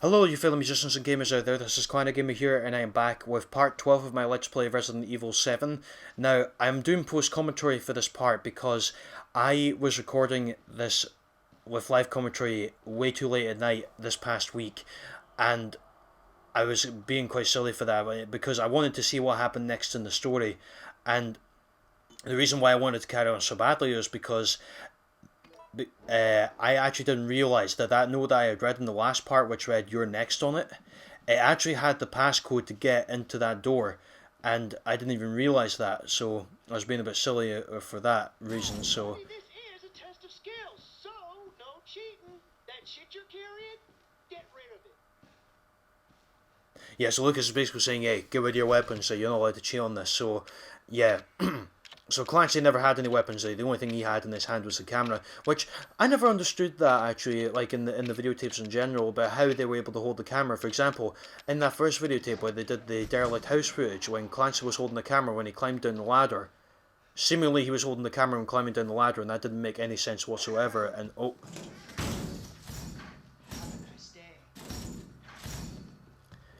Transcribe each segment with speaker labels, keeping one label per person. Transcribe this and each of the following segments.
Speaker 1: Hello, you fellow musicians and gamers out there. This is Clarinetgamer here, and I am back with part 12 of my Let's Play of Resident Evil 7. Now, I'm doing post commentary for this part because I was recording this with live commentary way too late at night this past week, and I was being quite silly for that because I wanted to see what happened next in the story. And the reason why I wanted to carry on so badly was because I actually didn't realise that note that I had read in the last part, which read "You're next" on it, it actually had the passcode to get into that door, and I didn't even realise that, so I was being a bit silly for that reason, so...
Speaker 2: This is a test of skills, so no cheating. That shit you're carrying, get rid of it.
Speaker 1: Yeah, so Lucas is basically saying, hey, get rid of your weapons, so you're not allowed to cheat on this, so, yeah... So Clancy never had any weapons. The only thing he had in his hand was the camera, which I never understood that actually, like in the videotapes in general, about how they were able to hold the camera. For example, in that first videotape where they did the derelict house footage, when Clancy was holding the camera when he climbed down the ladder, seemingly he was holding the camera when climbing down the ladder, and that didn't make any sense whatsoever. And oh,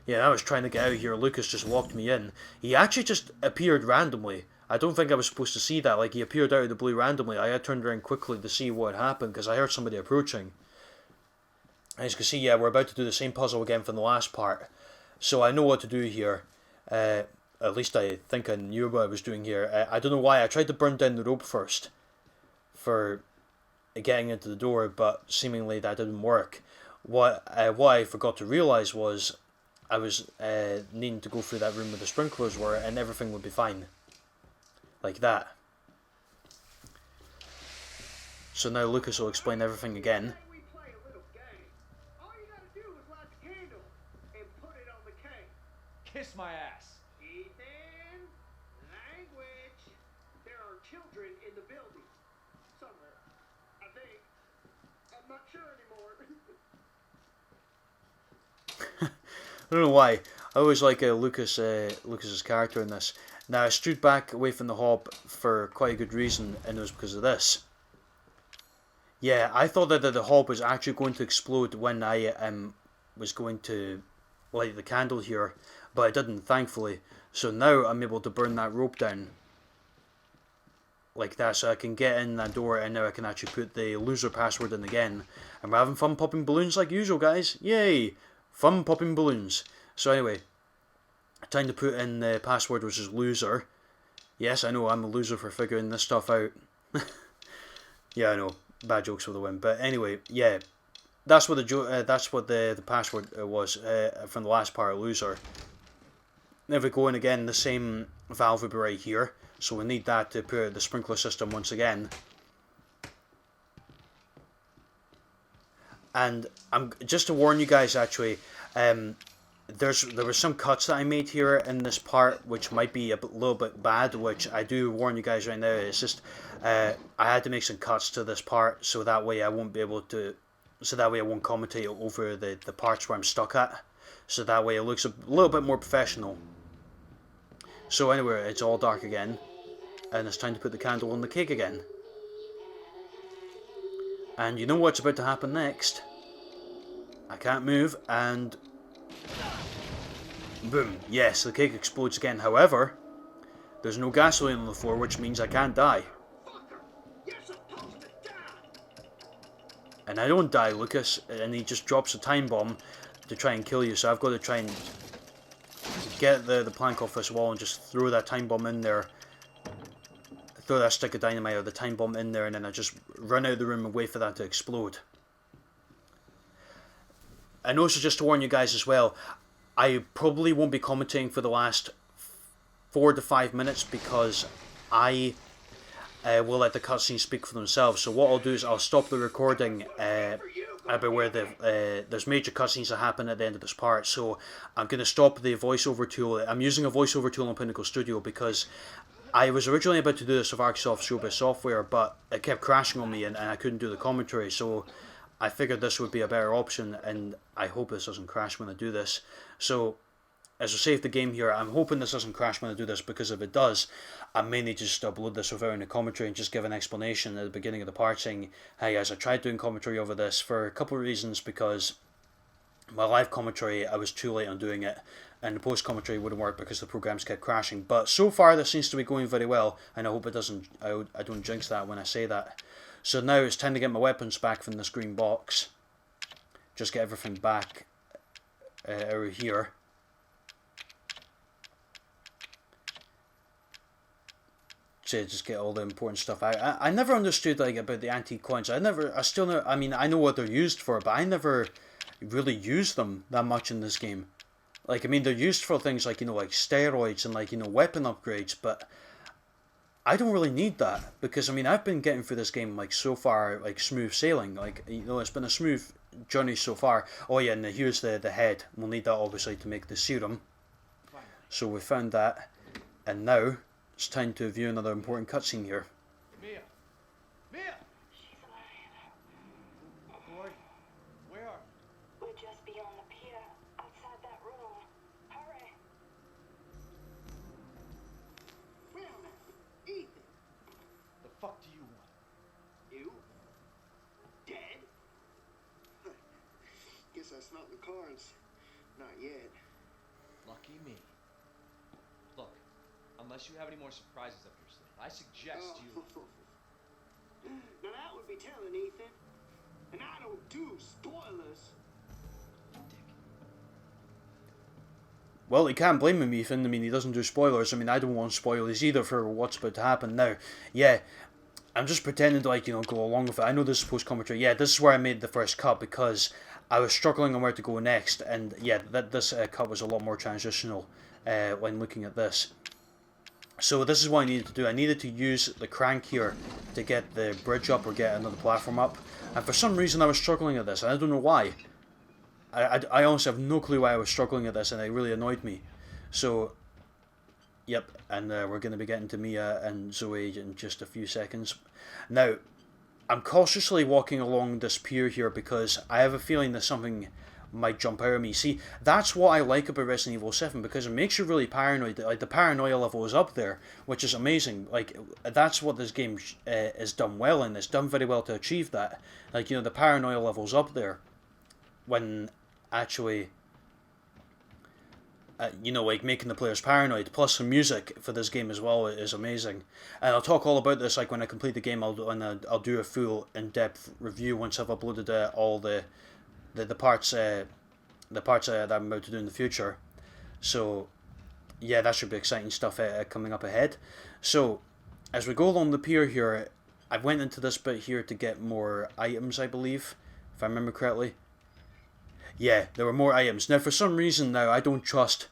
Speaker 1: yeah, I was trying to get out of here. Lucas just locked me in. He actually just appeared randomly. I don't think I was supposed to see that. Like, he appeared out of the blue randomly. I had turned around quickly to see what had happened because I heard somebody approaching. As you can see, yeah, we're about to do the same puzzle again from the last part. So I know what to do here. At least I think I knew what I was doing here. I don't know why. I tried to burn down the rope first for getting into the door, but seemingly that didn't work. What I forgot to realise was I was needing to go through that room where the sprinklers were, and everything would be fine. Like that. So now Lucas will explain everything again.
Speaker 2: Kiss my ass. Ethan, language. There are children in the building. Somewhere. I think. I'm not sure anymore.
Speaker 1: I don't know why. I always like Lucas's character in this. Now I stood back away from the hob for quite a good reason, and it was because of this. Yeah, I thought that the hob was actually going to explode when I was going to light the candle here, but it didn't, thankfully. So now I'm able to burn that rope down. Like that, so I can get in that door, and now I can actually put the loser password in again. And we're having fun popping balloons like usual, guys. Yay! Fun popping balloons. So anyway, time to put in the password, which is loser. Yes, I know, I'm a loser for figuring this stuff out. Yeah, I know, bad jokes for the win. But anyway, yeah, that's what the password was from the last part, loser. If we go in again, the same valve will be right here. So we need that to put the sprinkler system once again. And I'm just to warn you guys, actually, there were some cuts that I made here in this part which might be a little bit bad, which I do warn you guys right now. It's just I had to make some cuts to this part so that way I won't be able to, so that way I won't commentate over the parts where I'm stuck at, so that way it looks a little bit more professional. So anyway, it's all dark again, and it's time to put the candle on the cake again. And you know what's about to happen next. I can't move, and boom, yes, the cake explodes again. However, there's no gasoline on the floor, which means I can't die. And I don't die, Lucas, and he just drops a time bomb to try and kill you, so I've got to try and get the plank off this wall and just throw that time bomb in there. Throw that stick of dynamite or the time bomb in there, and then I just run out of the room and wait for that to explode. And also, just to warn you guys as well, I probably won't be commentating for the last 4 to 5 minutes because I will let the cutscenes speak for themselves. So what I'll do is I'll stop the recording about where there's major cutscenes that happen at the end of this part. So I'm going to stop the voiceover tool. I'm using a voiceover tool on Pinnacle Studio because I was originally about to do this with Arcsoft Showbiz software, but it kept crashing on me and I couldn't do the commentary. So I figured this would be a better option, and I hope this doesn't crash when I do this. So, as I save the game here, I'm hoping this doesn't crash when I do this, because if it does, I may need to just upload this without any commentary and just give an explanation at the beginning of the part saying, hey guys, I tried doing commentary over this for a couple of reasons, because my live commentary, I was too late on doing it, and the post commentary wouldn't work because the programs kept crashing. But so far, this seems to be going very well, and I hope it doesn't. I don't jinx that when I say that. So now it's time to get my weapons back from this green box. Just get everything back out here. To just get all the important stuff. I never understood like about the antique coins. I still know. I mean, I know what they're used for, but I never really use them that much in this game. Like, I mean, they're used for things like, you know, like steroids and like, you know, weapon upgrades, but I don't really need that because, I mean, I've been getting through this game like so far like smooth sailing. Like, you know, it's been a smooth journey so far. Oh yeah, and here's the head. We'll need that obviously to make the serum. So we found that, and now it's time to view another important cutscene here.
Speaker 2: Mia! Mia!
Speaker 3: She's alive.
Speaker 2: Boy, where are
Speaker 3: We're just beyond the pier, outside that room. Hurry.
Speaker 2: Wait a minute. Ethan! The fuck do you want? You? Dead?
Speaker 4: Guess that's not the cards. Not yet.
Speaker 5: Lucky me. Look, unless you have any more surprises up your sleeve, I suggest you...
Speaker 2: Now that would be telling, Ethan. And I don't do spoilers.
Speaker 5: Dick.
Speaker 1: Well, you can't blame him, Ethan. I mean, he doesn't do spoilers. I mean, I don't want spoilers either for what's about to happen now. Yeah, I'm just pretending to, like, you know, go along with it. I know this is post-commentary. Yeah, this is where I made the first cut because I was struggling on where to go next. And yeah, this cut was a lot more transitional when looking at this. So this is what I needed to do. I needed to use the crank here to get the bridge up or get another platform up. And for some reason I was struggling at this. And I don't know why. I honestly have no clue why I was struggling at this, and it really annoyed me. So, yep, and we're going to be getting to Mia and Zoe in just a few seconds. Now, I'm cautiously walking along this pier here because I have a feeling that something might jump out at me. See, that's what I like about Resident Evil 7, because it makes you really paranoid. Like, the paranoia level is up there, which is amazing. Like, that's what this game is done well in. It's done very well to achieve that. Like, you know, the paranoia level's up there when actually, you know, like making the players paranoid. Plus the music for this game as well is amazing. And I'll talk all about this like when I complete the game. I'll do a full in-depth review once I've uploaded all the parts that I'm about to do in the future. So yeah, that should be exciting stuff coming up ahead. So as we go along the pier here, I went into this bit here to get more items, I believe, if I remember correctly. Yeah, there were more items. Now, for some reason now, I don't trust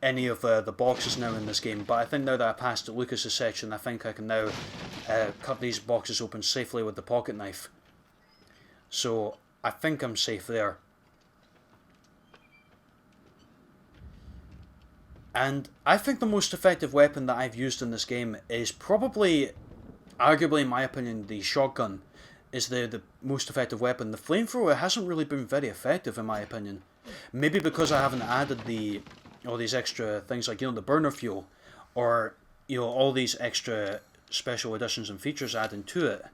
Speaker 1: any of the boxes now in this game, but I think now that I passed Lucas's section, I think I can now cut these boxes open safely with the pocket knife. So, I think I'm safe there. And I think the most effective weapon that I've used in this game is probably, arguably in my opinion, the shotgun is the most effective weapon. The flamethrower hasn't really been very effective in my opinion. Maybe because I haven't added all these extra things like, you know, the burner fuel, or, you know, all these extra special additions and features adding to it.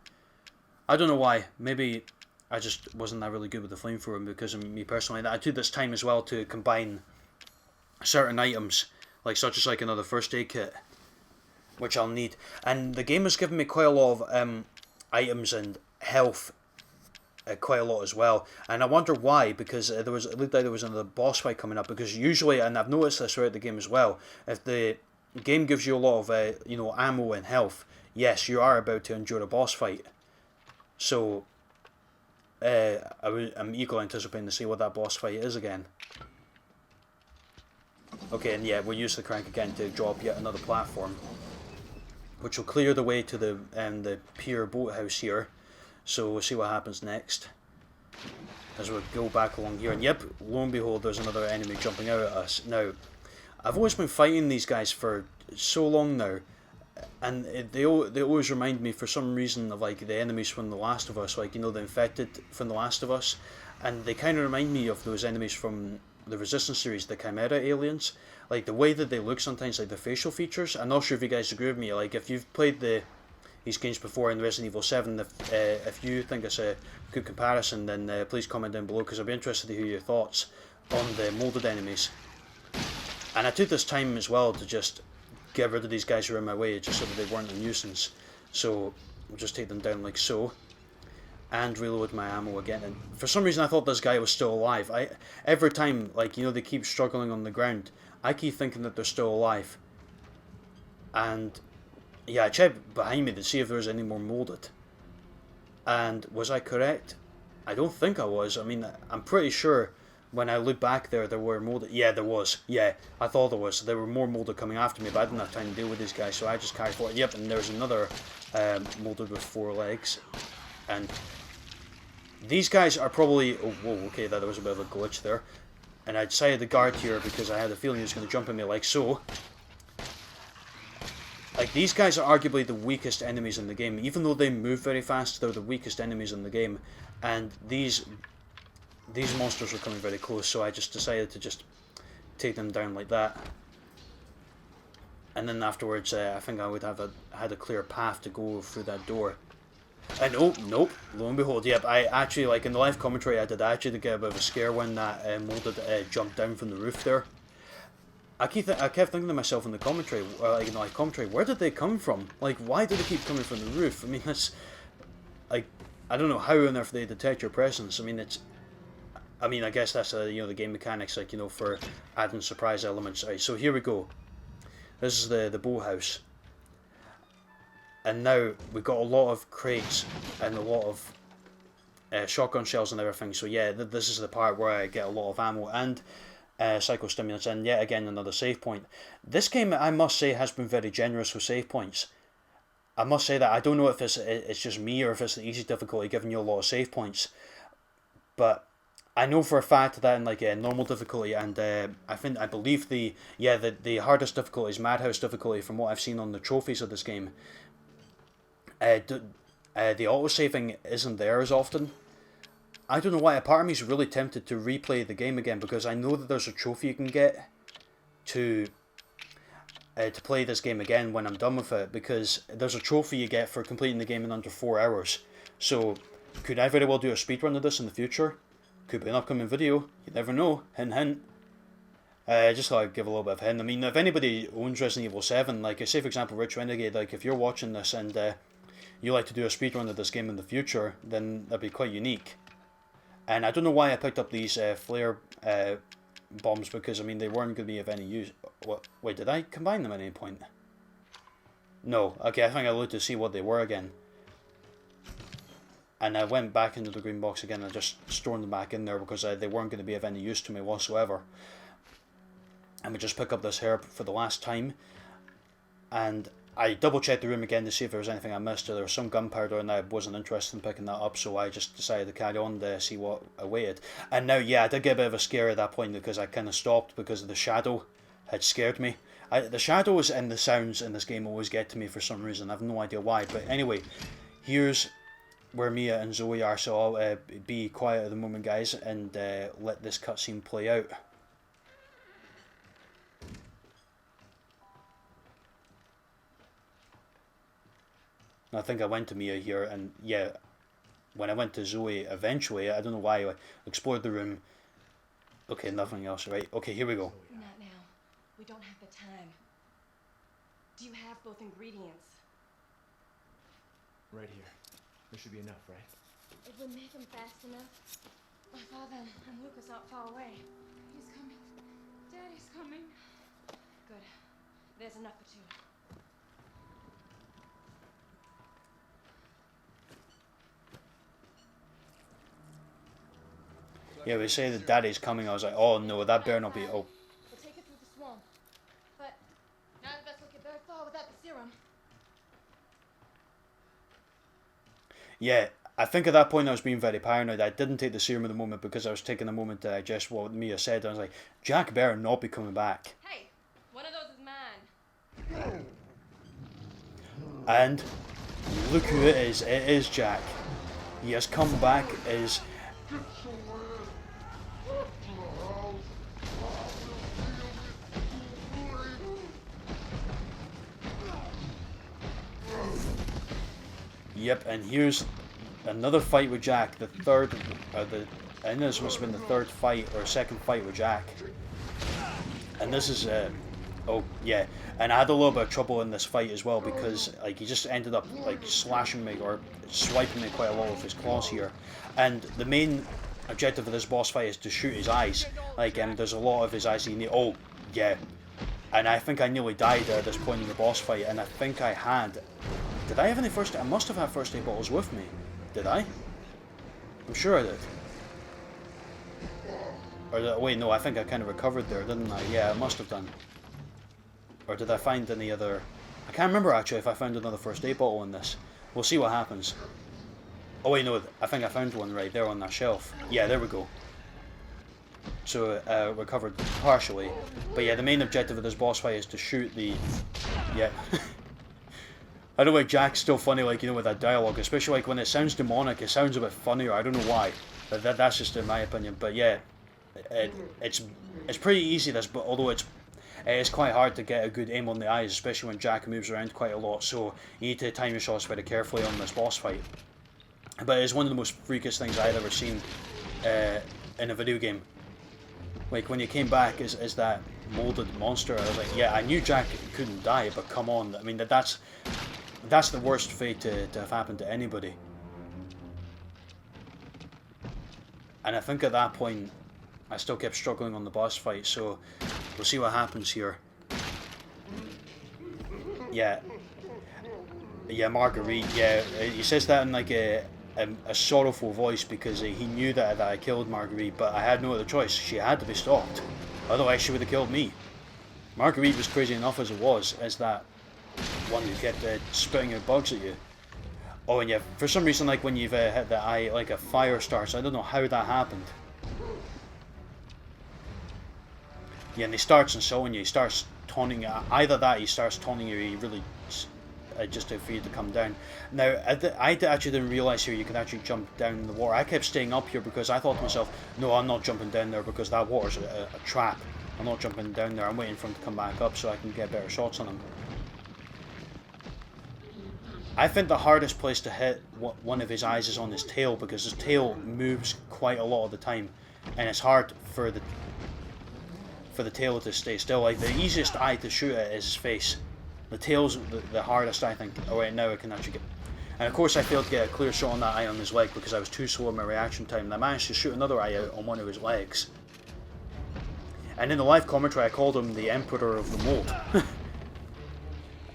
Speaker 1: I don't know why. Maybe I just wasn't that really good with the flamethrower because of me personally. I took this time as well to combine certain items, like such as like another first aid kit, which I'll need. And the game has given me quite a lot of items and health, quite a lot as well. And I wonder why, because it looked like there was another boss fight coming up. Because usually, and I've noticed this throughout the game as well, if the game gives you a lot of you know, ammo and health, yes, you are about to endure a boss fight. So I'm eagerly anticipating to see what that boss fight is again. Okay, and yeah, we'll use the crank again to drop yet another platform, which will clear the way to the pier boathouse here. So we'll see what happens next as we go back along here. And yep, lo and behold, there's another enemy jumping out at us. Now, I've always been fighting these guys for so long now, and they always remind me for some reason of like the enemies from The Last of Us, like, you know, the infected from The Last of Us, and they kind of remind me of those enemies from the Resistance series, the Chimera aliens. Like the way that they look sometimes, like the facial features. I'm not sure if you guys agree with me. Like if you've played the these games before in Resident Evil 7. If you think it's a good comparison, then please comment down below, because I'll be interested to hear your thoughts on the molded enemies. And I took this time as well to just get rid of these guys who are in my way, just so that they weren't a nuisance. So I'll just take them down like so, and reload my ammo again. And for some reason I thought this guy was still alive. Every time, like, you know, they keep struggling on the ground, I keep thinking that they're still alive. And yeah, I checked behind me to see if there was any more molded. And was I correct? I don't think I was. I mean, I'm pretty sure when I looked back there were molded. Yeah, there was. Yeah, I thought there was. There were more molded coming after me, but I didn't have time to deal with these guys, so I just carried forward. Yep, and there's another molded with 4 legs. And these guys are probably... Oh, whoa, okay, that was a bit of a glitch there. And I decided to guard here because I had a feeling he was going to jump at me like so. Like, these guys are arguably the weakest enemies in the game. Even though they move very fast, they're the weakest enemies in the game. And these monsters were coming very close, so I just decided to just take them down like that. And then afterwards, I think I would have had a clear path to go through that door. And oh, nope, lo and behold, yep, I actually, like in the live commentary I actually did get a bit of a scare when that molded jumped down from the roof there. I kept thinking to myself in the commentary, like in the live commentary, where did they come from? Like, why do they keep coming from the roof? I mean, that's, like, I don't know how on earth they detect your presence. I mean, I guess that's you know, the game mechanics, like, you know, for adding surprise elements. Alright, so here we go. This is the boathouse. And now we've got a lot of crates and a lot of shotgun shells and everything. So yeah, this is the part where I get a lot of ammo and psychostimulants, and yet again another save point. This game, I must say, has been very generous with save points. I must say that. I don't know if it's just me or if it's the easy difficulty giving you a lot of save points, but I know for a fact that in like normal difficulty and I believe the hardest difficulty is Madhouse difficulty from what I've seen on the trophies of this game. The autosaving isn't there as often. I don't know why. A part of me is really tempted to replay the game again, because I know that there's a trophy you can get to play this game again when I'm done with it, because there's a trophy you get for completing the game in under 4 hours. So could I very well do a speedrun of this in the future? Could be an upcoming video. You never know. Hint hint. Just thought I'd give a little bit of hint. I mean, if anybody owns Resident Evil 7, like say for example Rich Renegade, like if you're watching this and you like to do a speedrun of this game in the future, then that'd be quite unique. And I don't know why I picked up these flare bombs, because I mean they weren't going to be of any use. What? Wait, did I combine them at any point? No. Okay, I think I looked to see what they were again. And I went back into the green box again and just stored them back in there because they weren't going to be of any use to me whatsoever. And we just pick up this herb for the last time. And I double checked the room again to see if there was anything I missed. There was some gunpowder and I wasn't interested in picking that up, so I just decided to carry on to see what awaited. And now, yeah, I did get a bit of a scare at that point because I kind of stopped because the shadow had scared me. The shadows and the sounds in this game always get to me for some reason. I have no idea why. But anyway, here's where Mia and Zoe are, so I'll be quiet at the moment, guys, and let this cutscene play out. I think I went to Mia here, and yeah, when I went to Zoe eventually, I don't know why, I explored the room. Okay, nothing else, right? Okay, here we go.
Speaker 6: Not now. We don't have the time. Do you have both ingredients?
Speaker 5: Right here. There should be enough, right?
Speaker 6: It would make them fast enough. My father and Lucas aren't far away. He's coming. Daddy's coming. Good. There's enough for 2.
Speaker 1: Yeah, we say that Daddy's coming. I was like, oh no, that better not be. Oh.
Speaker 6: We'll take it through the swamp. But none of us will get very far without the serum.
Speaker 1: Yeah, I think at that point I was being very paranoid. I didn't take the serum at the moment because I was taking a moment to digest what Mia said. I was like, Jack better not be coming back.
Speaker 6: Hey, one of those is mine.
Speaker 1: And look who it is. It is Jack. He has come back as... Yep, and here's another fight with Jack. The third, I think this must have been the third fight or second fight with Jack. And this is, oh yeah, and I had a little bit of trouble in this fight as well because like he just ended up like slashing me or swiping me quite a lot with his claws here. And the main objective of this boss fight is to shoot his eyes. Like, there's a lot of his eyes you need. Oh yeah, and I think I nearly died at this point in the boss fight, and I think I had. Did I have any first? I must have had first aid bottles with me. Did I? I'm sure I did. Or wait, no, I think I kind of recovered there, didn't I? Yeah, I must have done. Or did I find any other... I can't remember actually if I found another first aid bottle in this. We'll see what happens. Oh wait, no, I think I found one right there on that shelf. Yeah, there we go. So, recovered partially. But yeah, the main objective of this boss fight is to shoot the... Yeah. I don't know why Jack's still funny, like, you know, with that dialogue. Especially, like, when it sounds demonic, it sounds a bit funnier. I don't know why. That's just in my opinion. But yeah, it's pretty easy, this, but although it's quite hard to get a good aim on the eyes, especially when Jack moves around quite a lot, so you need to time your shots very carefully on this boss fight. But it's one of the most freakiest things I've ever seen in a video game. Like, when you came back as that molded monster, I was like, yeah, I knew Jack couldn't die, but come on, I mean, that's the worst fate to have happened to anybody. And I think at that point, I still kept struggling on the boss fight, so we'll see what happens here. Yeah. Yeah, Marguerite, yeah, he says that in like a sorrowful voice because he knew that I killed Marguerite, but I had no other choice. She had to be stopped. Otherwise she would have killed me. Marguerite was crazy enough as it was, as that one who kept spitting out bugs at you. Oh, and yeah, for some reason, like when you've hit the eye, like a fire starts. I don't know how that happened. Yeah, and he starts insulting you. He starts taunting you. Either that, he starts taunting you, or he really just for you to come down. Now, I actually didn't realise here you could actually jump down in the water. I kept staying up here because I thought to myself, no, I'm not jumping down there because that water's a trap. I'm not jumping down there. I'm waiting for him to come back up so I can get better shots on him. I think the hardest place to hit one of his eyes is on his tail, because his tail moves quite a lot of the time, and it's hard for the tail to stay still. Like, the easiest eye to shoot at is his face. The tail's the hardest, I think. Oh wait, now I can actually get... And of course I failed to get a clear shot on that eye on his leg because I was too slow in my reaction time, and I managed to shoot another eye out on one of his legs. And in the live commentary I called him the Emperor of the Mold.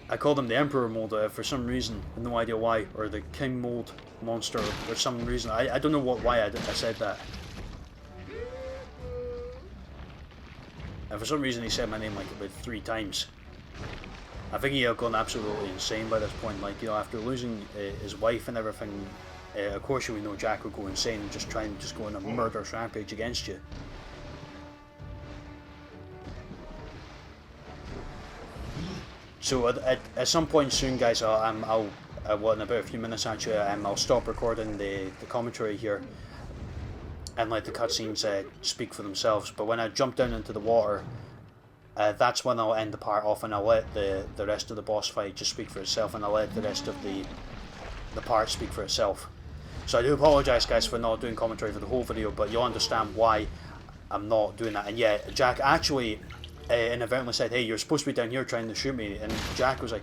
Speaker 1: I called him the Emperor Mold for some reason, I have no idea why, or the King Mold monster for some reason. I don't know why I said that. And for some reason he said my name like about 3 times. I think he had gone absolutely insane by this point, like, you know, after losing his wife and everything, of course you would know Jack would go insane and just try and go on a murderous rampage against you. So at some point soon, guys, well, in about a few minutes actually, I'll stop recording the commentary here and let the cutscenes speak for themselves. But when I jump down into the water, that's when I'll end the part off, and I'll let the rest of the boss fight just speak for itself, and I'll let the rest of the part speak for itself. So I do apologise, guys, for not doing commentary for the whole video, but you'll understand why I'm not doing that. And yeah, Jack actually inadvertently said, hey, you're supposed to be down here trying to shoot me, and Jack was like,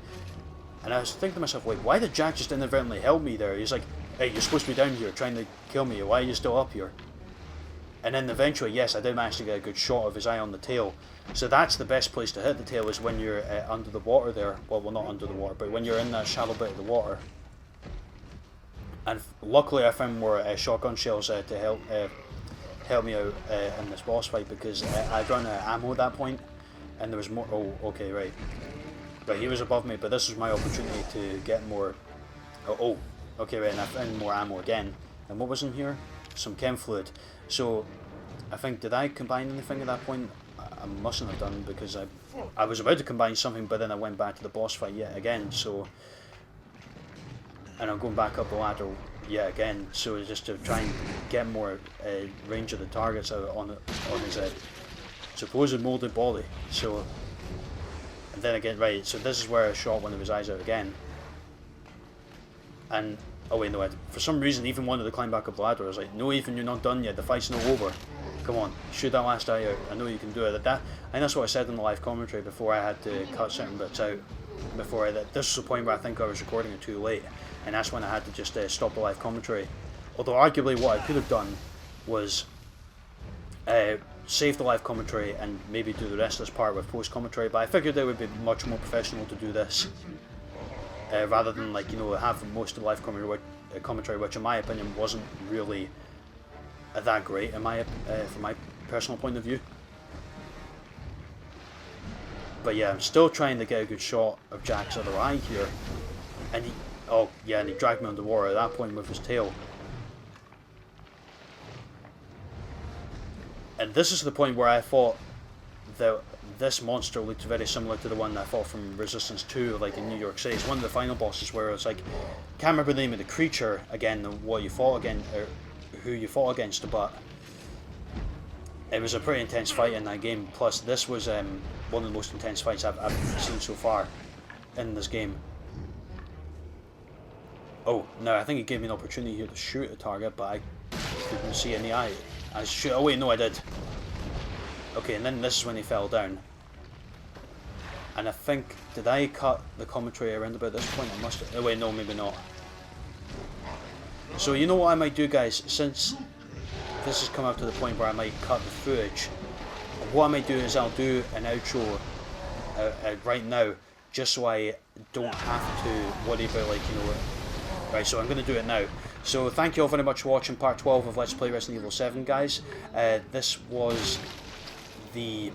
Speaker 1: and I was thinking to myself, wait, why did Jack just inadvertently help me there? He's like, hey, you're supposed to be down here trying to kill me, why are you still up here? And then eventually, yes, I did manage to get a good shot of his eye on the tail. So that's the best place to hit the tail, is when you're under the water there. Well, not under the water, but when you're in that shallow bit of the water. And luckily I found more shotgun shells to help me out in this boss fight, because I'd run out of ammo at that point, and there was more. Oh, okay, right. Right, he was above me, but this was my opportunity to get more. Oh, okay, right, and I found more ammo again. And what was in here? Some chem fluid. So, I think, did I combine anything at that point? I mustn't have done, because I was about to combine something, but then I went back to the boss fight yet again, so... And I'm going back up the ladder yet again, so just to try and get more range of the targets out on his supposed molded body. So, and then again, right, so this is where I shot one of his eyes out again. And Oh wait, no, for some reason Ethan wanted to climb back up the ladder. I was like, no Ethan, you're not done yet, the fight's not over. Come on, shoot that last eye out. I know you can do it. I think that's what I said in the live commentary before I had to cut certain bits out. This was the point where I think I was recording it too late, and that's when I had to just stop the live commentary. Although arguably what I could have done was save the live commentary and maybe do the rest of this part with post commentary, but I figured it would be much more professional to do this rather than, like, you know, have most of the live commentary, which in my opinion wasn't really that great in from my personal point of view. But yeah, I'm still trying to get a good shot of Jack's other eye here, and he dragged me underwater at that point with his tail. And this is the point where I thought that this monster looked very similar to the one I fought from Resistance 2, like in New York City. It's one of the final bosses where it's like, can't remember the name of the creature again, what you fought against, or who you fought against, but it was a pretty intense fight in that game. Plus, this was one of the most intense fights I've seen so far in this game. Oh, no, I think it gave me an opportunity here to shoot a target, but I couldn't see any eye. Oh wait, no I did. Okay, and then this is when he fell down. And I think, did I cut the commentary around about this point? I must have. Oh wait, no, maybe not. So you know what I might do, guys, since this has come up to the point where I might cut the footage, what I might do is I'll do an outro right now, just so I don't have to worry about, like, you know, right, so I'm going to do it now. So thank you all very much for watching part 12 of Let's Play Resident Evil 7, guys. This was the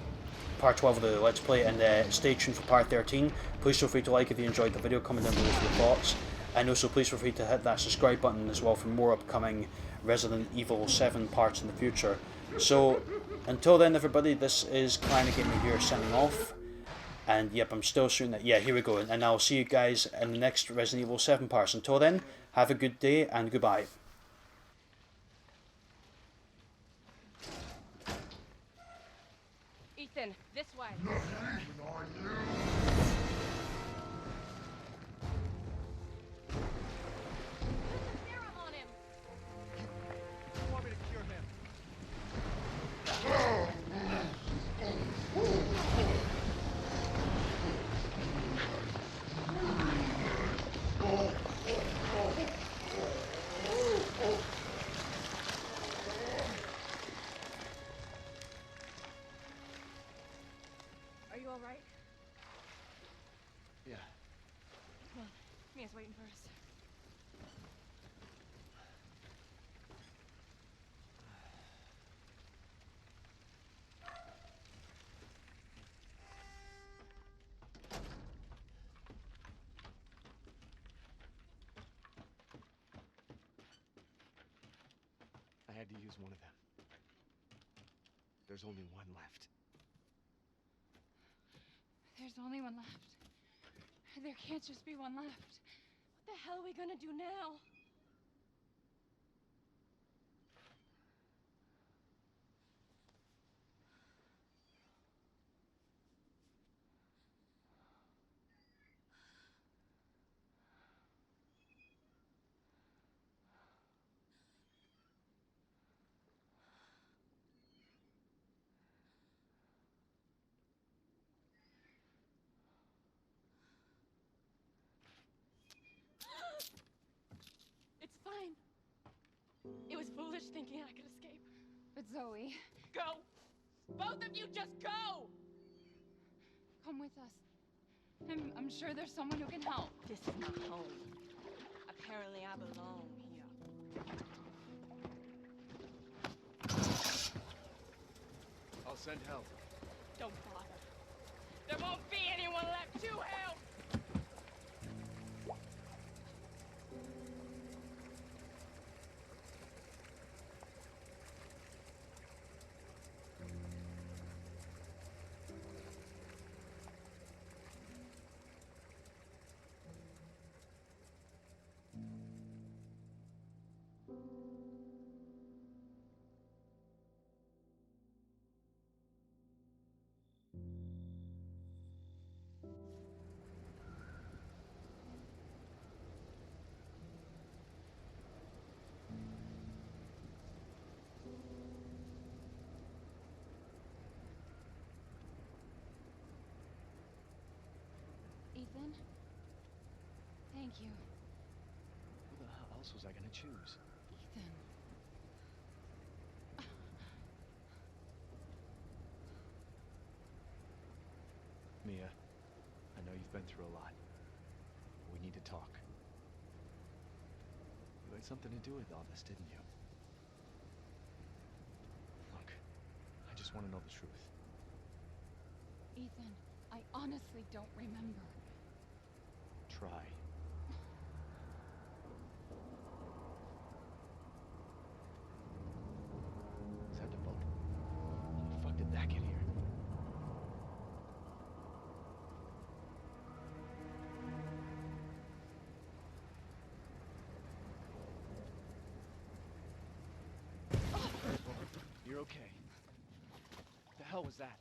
Speaker 1: part 12 of the Let's Play, and stay tuned for part 13. Please feel free to like if you enjoyed the video, comment down below with your thoughts, and also please feel free to hit that subscribe button as well for more upcoming Resident Evil 7 parts in the future. So until then, everybody, this is Clarinetgamer here signing off. And yep, I'm still shooting that. Yeah, here we go. And I'll see you guys in the next Resident Evil 7 parts. Until then, have a good day and goodbye.
Speaker 6: Ethan, this way. Serum on him.
Speaker 2: You want me to cure him?
Speaker 6: Are you all right?
Speaker 5: Yeah.
Speaker 6: Come on, Mia's waiting for us.
Speaker 5: I had to use one of them. There's only one left.
Speaker 6: There's only one left. There can't just be one left. What the hell are we gonna do now? It's fine. It was foolish thinking I could escape. But Zoe... Go! Both of you just go! Come with us. I'm sure there's someone who can help.
Speaker 7: This is my home. Apparently I belong here.
Speaker 5: I'll send help.
Speaker 6: Don't bother. There won't be anyone left to help! Thank you,
Speaker 5: Who the hell else was I gonna choose?
Speaker 6: Ethan.
Speaker 5: Mia, I know you've been through a lot. We need to talk. You had something to do with all this, didn't you? Look, I just want to know the truth.
Speaker 6: Ethan, I honestly don't remember.
Speaker 5: Try. Is that the boat? How the fuck did that get here? You're okay. What the hell was that?